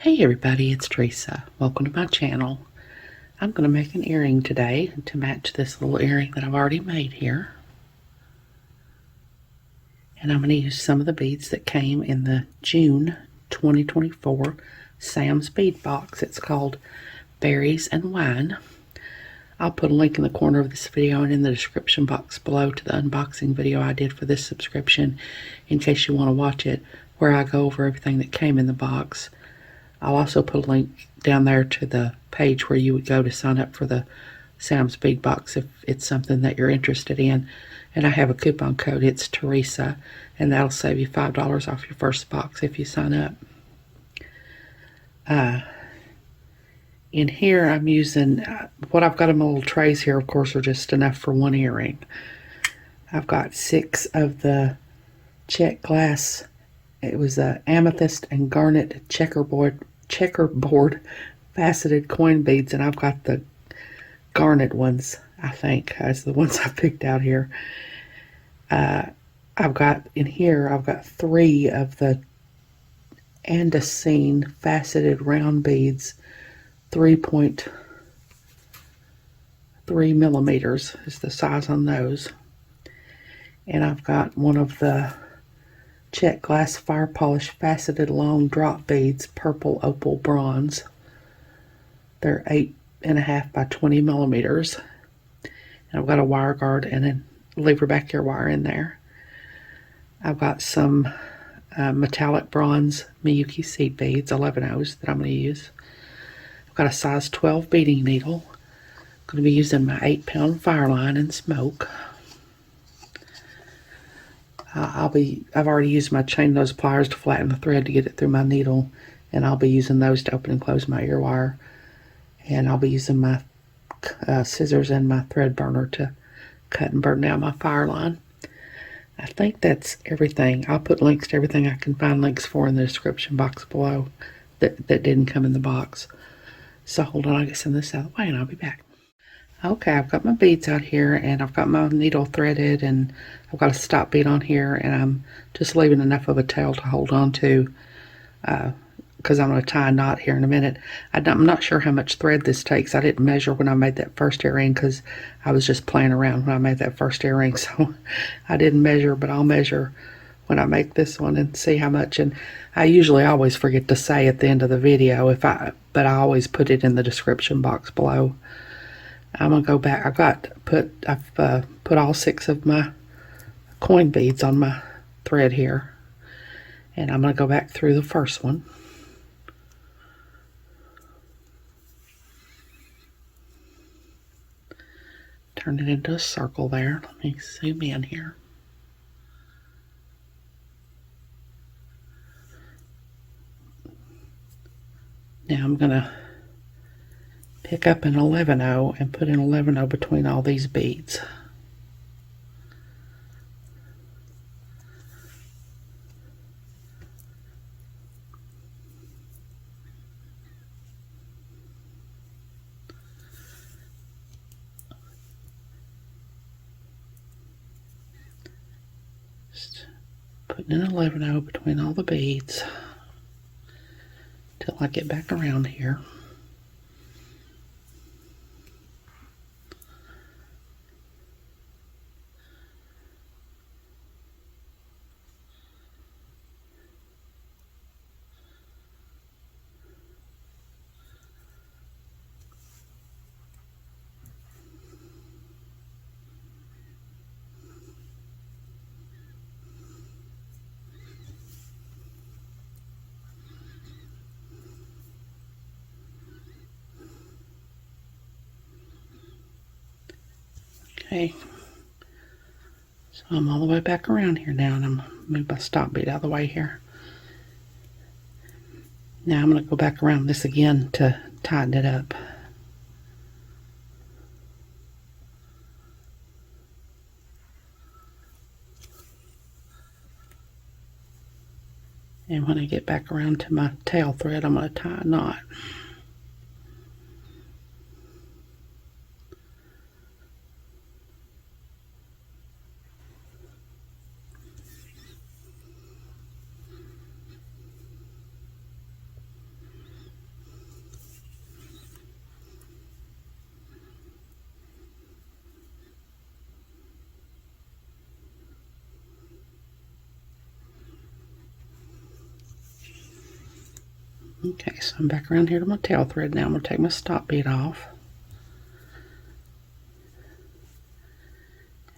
Hey everybody, it's Teresa. Welcome to my channel. I'm going to make an earring today to match this little earring that I've already made here. And I'm going to use some of the beads that came in the June 2024 Sam's Bead Box. It's called Berries and Wine. I'll put a link in the corner of this video and in the description box below to the unboxing video I did for this subscription in case you want to watch it, where I go over everything that came in the box. I'll also put a link down there to the page where you would go to sign up for the Sam's Bead Box if it's something that you're interested in. And I have a coupon code, it's Teresa, and that'll save you $5 off your first box if you sign up. In here I'm using, what I've got in my little trays here, of course, are just enough for one earring. I've got 6 of the Czech glass. It was a amethyst and garnet checkerboard faceted coin beads, and I've got the garnet ones, I think, as the ones I picked out here. I've got 3 of the andesine faceted round beads, 3.3 millimeters is the size on those. And I've got one of the Czech glass fire polish faceted long drop beads, purple opal bronze. They're 8.5 by 20 millimeters. And I've got a wire guard and a lever back ear wire in there. I've got some metallic bronze Miyuki seed beads, 11/0s, that I'm going to use. I've got a size 12 beading needle. I'm going to be using my 8-pound Fireline and smoke. I've already used my chain nose pliers to flatten the thread to get it through my needle, and I'll be using those to open and close my ear wire. And I'll be using my scissors and my thread burner to cut and burn down my Fireline. I think that's everything. I'll put links to everything I can find links for in the description box below that didn't come in the box. So hold on, I'll get some of this out of the way and I'll be back. Okay, I've got my beads out here and I've got my needle threaded and I've got a stop bead on here, and I'm just leaving enough of a tail to hold on to because I'm going to tie a knot here in a minute. I'm not sure how much thread this takes. I didn't measure when I made that first earring because I was just playing around when I made that first earring, so I didn't measure, but I'll measure when I make this one and see how much. And I usually always forget to say at the end of the video but I always put it in the description box below. I'm gonna go back. I've put all 6 of my coin beads on my thread here, and I'm gonna go back through the first one. Turn it into a circle there. Let me zoom in here. Now I'm gonna pick up an 11/0 and put an 11/0 between all these beads. Just putting an 11/0 between all the beads till I get back around here. Okay, so I'm all the way back around here now, and I'm going to move my stop bead out of the way here. Now I'm going to go back around this again to tighten it up. And when I get back around to my tail thread, I'm going to tie a knot. Okay, so I'm back around here to my tail thread now. I'm going to take my stop bead off.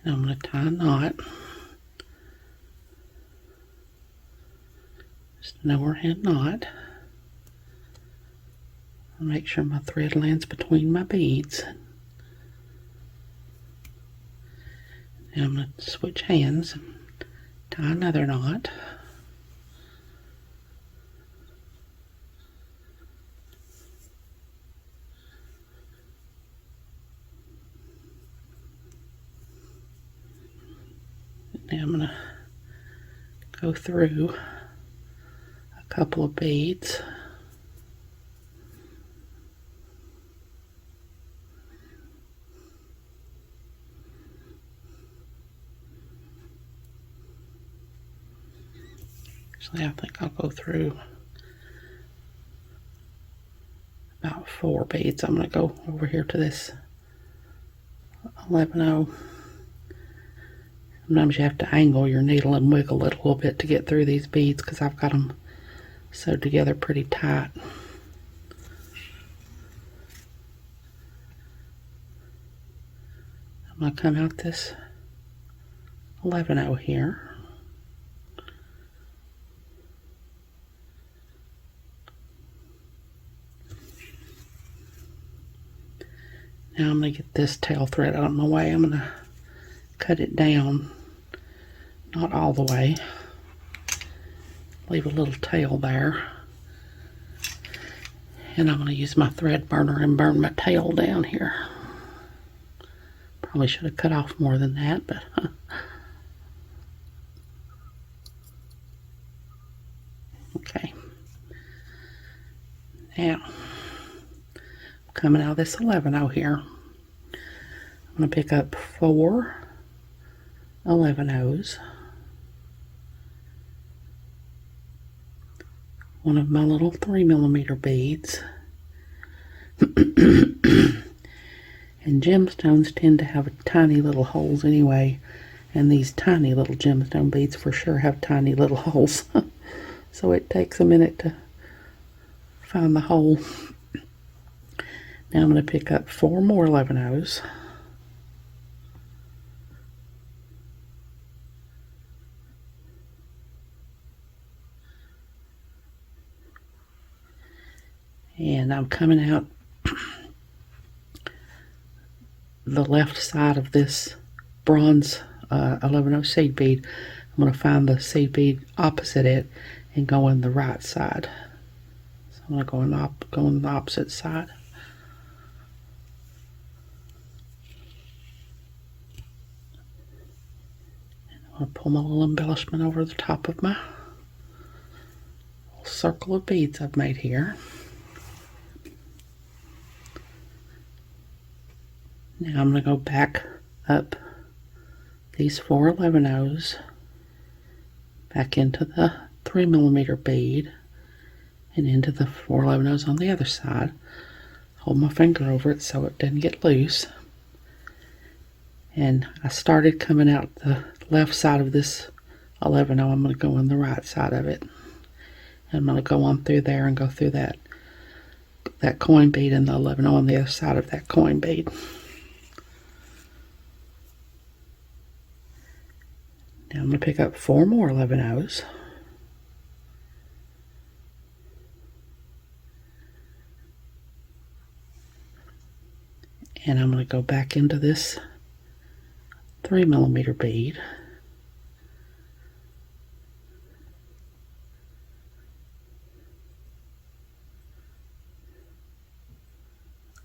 And I'm going to tie a knot. Just an overhand knot. I'll make sure my thread lands between my beads. Now I'm going to switch hands and tie another knot. Now I'm going to go through a couple of beads. Actually, I think I'll go through about 4 beads. I'm going to go over here to this 11-0. Sometimes you have to angle your needle and wiggle it a little bit to get through these beads because I've got them sewed together pretty tight. I'm going to come out this 11-0 here. Now I'm going to get this tail thread out of my way. I'm going to cut it down, not all the way. Leave a little tail there. And I'm going to use my thread burner and burn my tail down here. Probably should have cut off more than that, but okay. Now, coming out of this 11-0 here, I'm going to pick up 4 11-0s, one of my little 3mm beads, and gemstones tend to have tiny little holes anyway, and these tiny little gemstone beads for sure have tiny little holes, so it takes a minute to find the hole. Now I'm going to pick up 4 more 11-0s. And I'm coming out the left side of this bronze 11-0 seed bead. I'm going to find the seed bead opposite it and go in the right side. So I'm going to go on the opposite side. I'm going to pull my little embellishment over the top of my little circle of beads I've made here. Now I'm going to go back up these 4 11-0s, back into the 3mm bead, and into the 4 11-0s on the other side. Hold my finger over it so it doesn't get loose. And I started coming out the left side of this 11-0. I'm going to go on the right side of it. And I'm going to go on through there and go through that coin bead and the 11-0 on the other side of that coin bead. Now I'm going to pick up 4 more 11-0s. And I'm going to go back into this 3mm bead.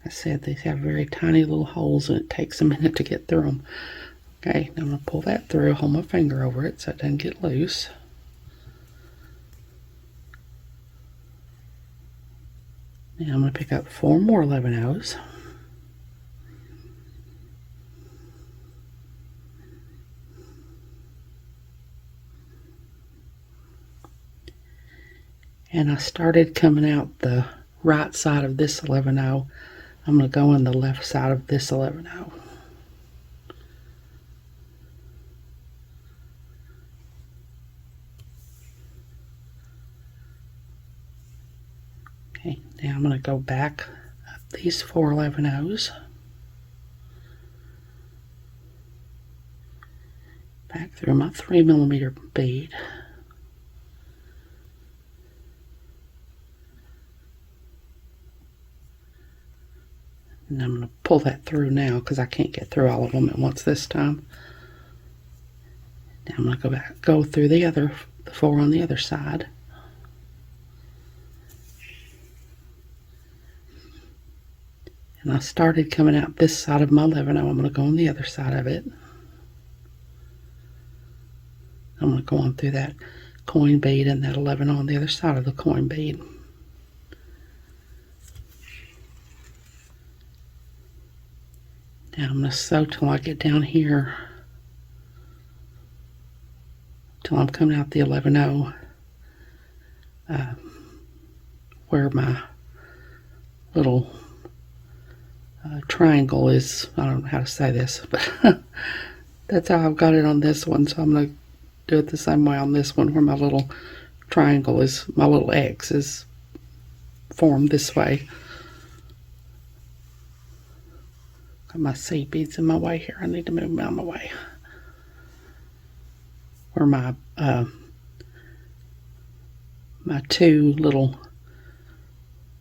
I said these have very tiny little holes and it takes a minute to get through them. Okay, now I'm going to pull that through, hold my finger over it so it doesn't get loose. Now I'm going to pick up 4 more 11-0s. And I started coming out the right side of this 11-0. I'm going to go in the left side of this 11-0. Now I'm going to go back up these 4 11-0s, back through my 3mm bead, and I'm going to pull that through now because I can't get through all of them at once this time. Now I'm going to go through the 4 on the other side. And I started coming out this side of my 11-0. I'm going to go on the other side of it. I'm going to go on through that coin bead and that 11 on the other side of the coin bead. Now I'm going to sew till I get down here, till I'm coming out the 11-0, where my little triangle is. I don't know how to say this, but that's how I've got it on this one, so I'm going to do it the same way on this one, where my little triangle is, my little X is formed this way. Got my seed beads in my way here. I need to move them out of my way. Where my my 2 little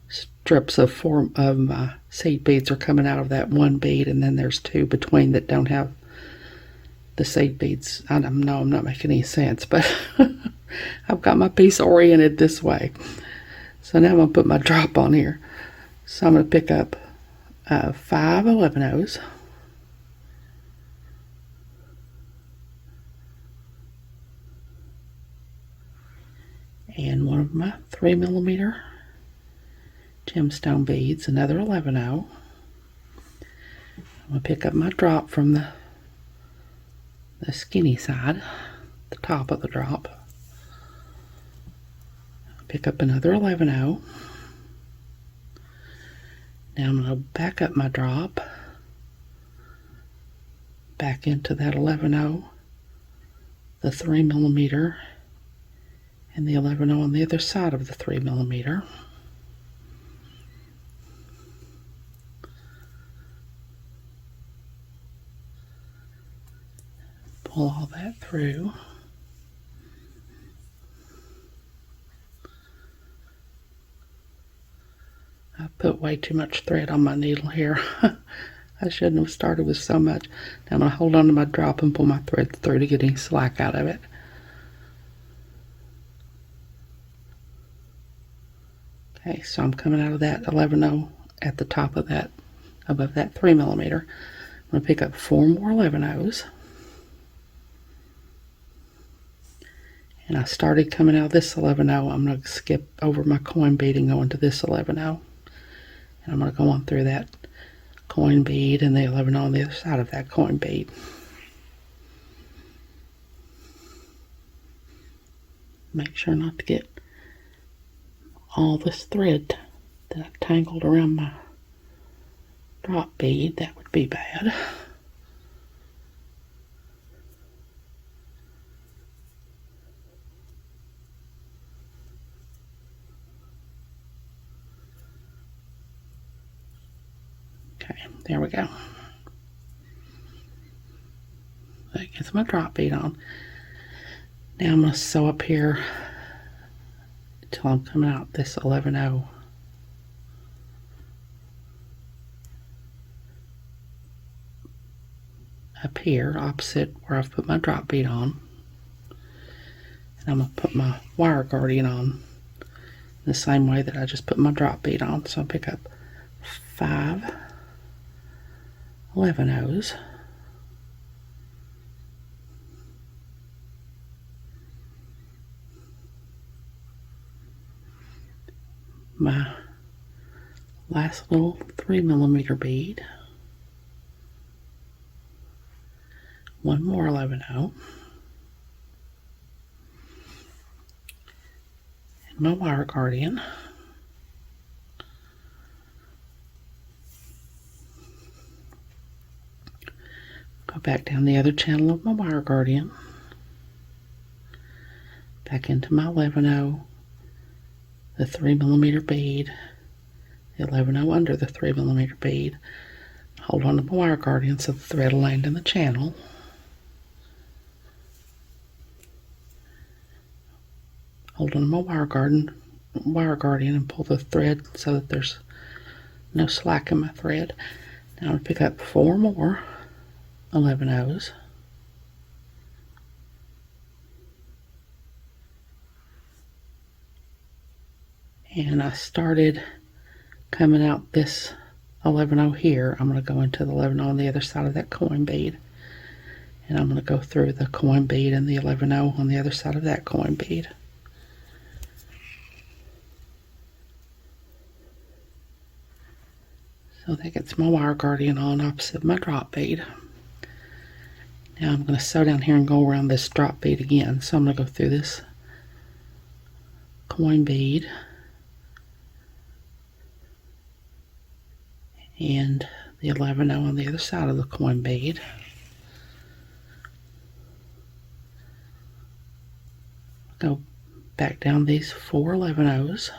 strips of my seed beads are coming out of that 1 bead, and then there's 2 between that don't have the seed beads. I know I'm not making any sense, but I've got my piece oriented this way. So now I'm going to put my drop on here. So I'm going to pick up 5 11-0s, and one of my 3mm gemstone beads, another 11-0. I'm going to pick up my drop from the skinny side, the top of the drop. Pick up another 11-0. Now I'm going to back up my drop back into that 11-0, the 3mm, and the 11-0 on the other side of the 3mm. Pull all that through. I put way too much thread on my needle here. I shouldn't have started with so much. Now I'm going to hold on to my drop and pull my thread through to get any slack out of it. Okay, so I'm coming out of that 11-0 at the top of that, above that 3mm. I'm going to pick up 4 more 11-0s. And I started coming out of this 11-0. I'm going to skip over my coin bead and go into this 11-0. And I'm going to go on through that coin bead and the 11-0 on the other side of that coin bead. Make sure not to get all this thread that I've tangled around my drop bead. That would be bad. Okay, there we go. That gets my drop bead on. Now I'm going to sew up here until I'm coming out this 11-0. Up here, opposite where I've put my drop bead on. And I'm going to put my wire guardian on the same way that I just put my drop bead on. So I'll pick up 5 11-0s. My last little 3mm bead, 1 more 11-0, and my wire guardian. Go back down the other channel of my wire guardian, back into my 11-0, the 3mm bead, the 11/0 under the 3mm bead. Hold on to my wire guardian so the thread will land in the channel. Hold on to my wire guardian and pull the thread so that there's no slack in my thread. Now I'm going to pick up 4 more 11/0s. And I started coming out this 11/0 here. I'm going to go into the 11/0 on the other side of that coin bead. And I'm going to go through the coin bead and the 11/0 on the other side of that coin bead. So that gets my wire guardian on opposite my drop bead. Now I'm going to sew down here and go around this drop bead again. So I'm going to go through this coin bead and the 11/0 on the other side of the coin bead. Go back down these 4 11/0s.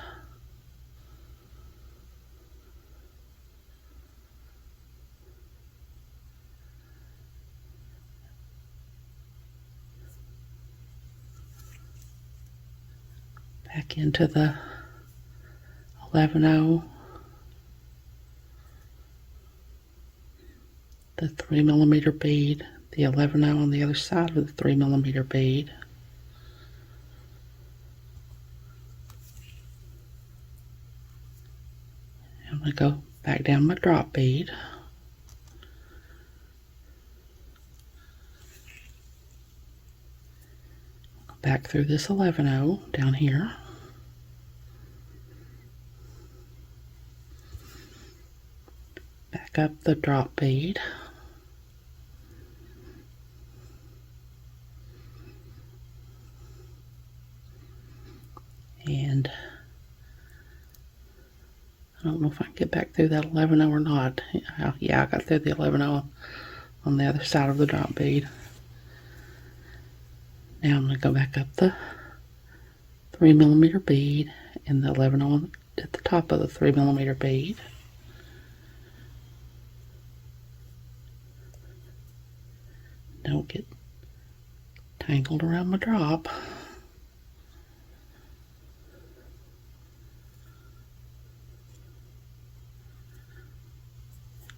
Back into the 11/0, the 3mm bead, the 11/0 on the other side of the 3mm bead. I'm going to go back down my drop bead. Back through this 11/0 down here. Back up the drop bead. And I don't know if I can get back through that 11/0 or not. Yeah, I got through the 11/0 on the other side of the drop bead. Now I'm going to go back up the 3mm bead and the 11/0 at the top of the 3mm bead. Don't get tangled around my drop.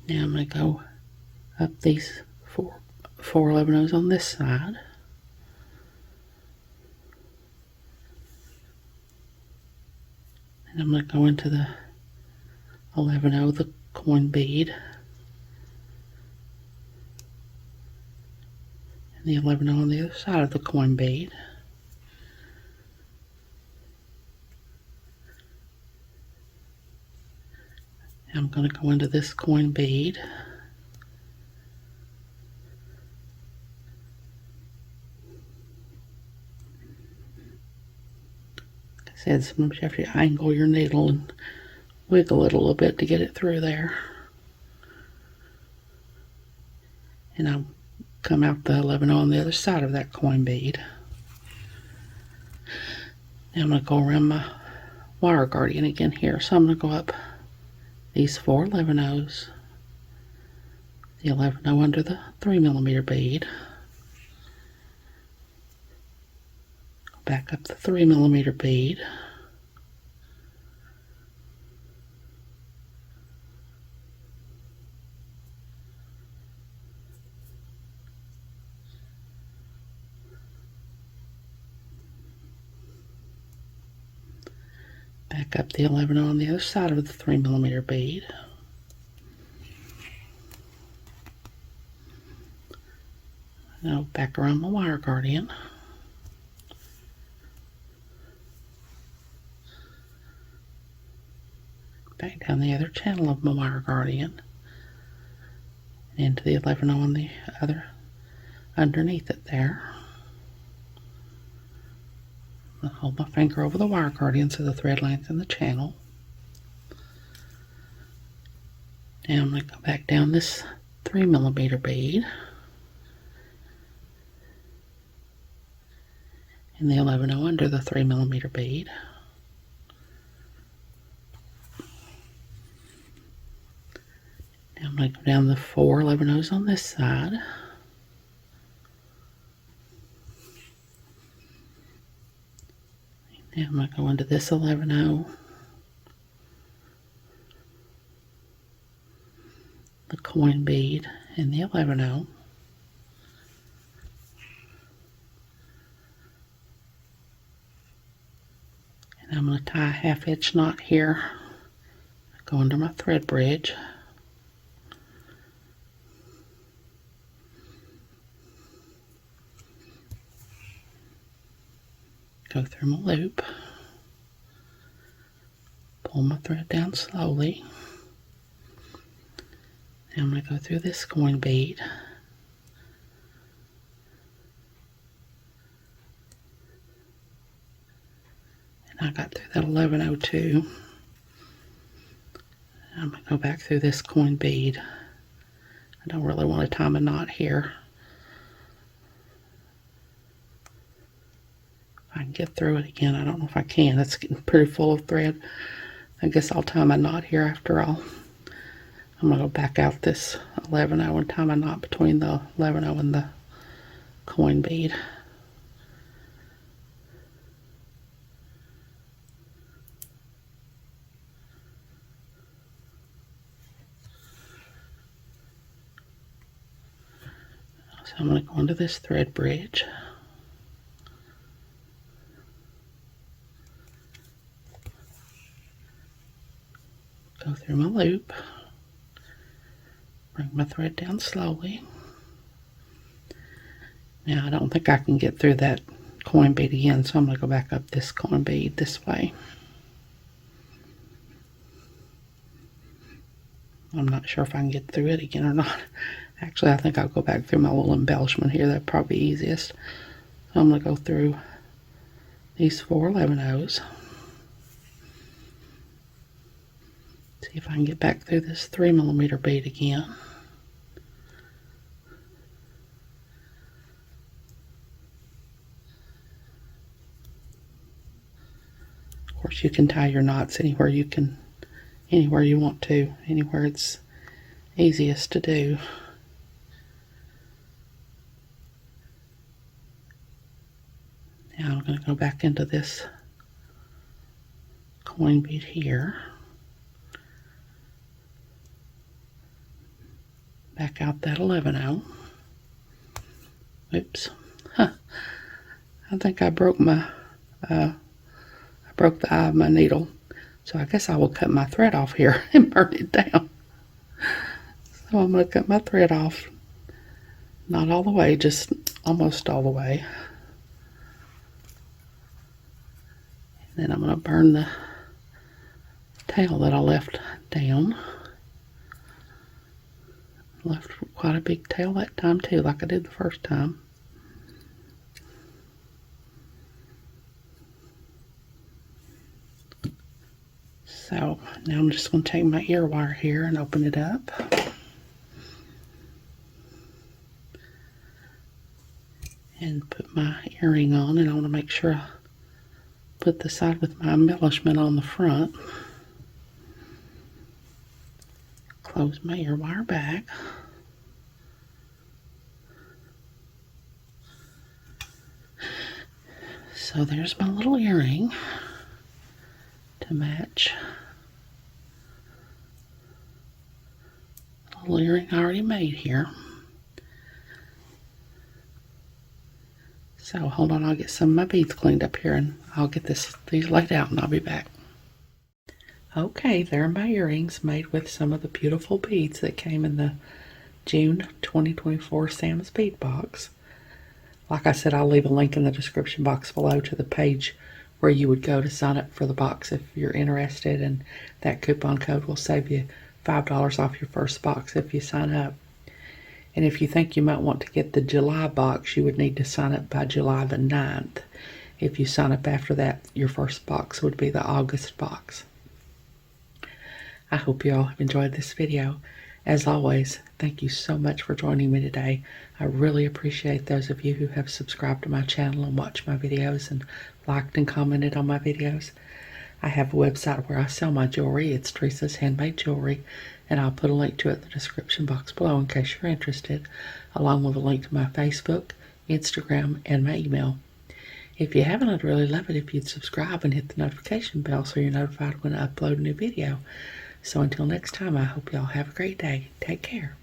Now I'm going to go up these four 11/0s on this side. And I'm going to go into the 11/0, the coin bead, and the 11/0 on the other side of the coin bead. I'm going to go into this coin bead, like I said, sometimes you have to angle your needle and wiggle it a little bit to get it through there. And I'll come out the 11/0 on the other side of that coin bead. Now I'm going to go around my wire guardian again here. So I'm going to go up these 4 11/0s, the 11/0 under the 3mm bead, back up the 3mm bead, back up the 11/0 on the other side of the 3mm bead. Now back around my wire guardian. Back down the other channel of my wire guardian. And into the 11/0 on the other, underneath it there. I'll hold my finger over the wire guardian so the thread lands in the channel. Now I'm going to go back down this 3mm bead and the 11/0 under the 3mm bead. I'm going to go down the 4 11 O's on this side. Now I'm going to go into this 11-0, the coin bead, and the 11-0. And I'm going to tie a half-inch knot here, go under my thread bridge. Go through my loop, pull my thread down slowly. Now I'm going to go through this coin bead. And I got through that 1102. I'm going to go back through this coin bead. I don't really want to tie a knot here. I can get through it again. I don't know if I can. It's getting pretty full of thread. I guess I'll tie my knot here after all. I'm going to go back out this 11-0 and tie my knot between the 11-0 and the coin bead. So I'm going to go into this thread bridge. Go through my loop, bring my thread down slowly. Now I don't think I can get through that coin bead again, so I'm going to go back up this coin bead this way. I'm not sure if I can get through it again or not. Actually, I think I'll go back through my little embellishment here. That'd probably be easiest. So I'm going to go through these 4 11-0s. See if I can get back through this 3mm bead again. Of course, you can tie your knots anywhere you want to, anywhere it's easiest to do. Now I'm going to go back into this coin bead here. Back out that 11-0. Oops. Huh. I think I broke my, I broke the eye of my needle. So I guess I will cut my thread off here and burn it down. So I'm going to cut my thread off. Not all the way, just almost all the way. And then I'm going to burn the tail that I left down. Left quite a big tail that time too, like I did the first time. So now I'm just going to take my ear wire here and open it up. And put my earring on, and I want to make sure I put the side with my embellishment on the front. Close my ear wire back. So there's my little earring to match. Little earring I already made here. So hold on, I'll get some of my beads cleaned up here and I'll get these laid out and I'll be back. Okay, there are my earrings made with some of the beautiful beads that came in the June 2024 Sam's Bead Box. Like I said, I'll leave a link in the description box below to the page where you would go to sign up for the box if you're interested, and that coupon code will save you $5 off your first box if you sign up. And if you think you might want to get the July box, you would need to sign up by July the 9th. If you sign up after that, your first box would be the August box. I hope you all have enjoyed this video. As always, thank you so much for joining me today. I really appreciate those of you who have subscribed to my channel and watched my videos and liked and commented on my videos. I have a website where I sell my jewelry. It's Teresa's Handmade Jewelry. and I'll put a link to it in the description box below in case you're interested, along with a link to my Facebook, Instagram, and my email. If you haven't, I'd really love it if you'd subscribe and hit the notification bell so you're notified when I upload a new video. So until next time, I hope y'all have a great day. Take care.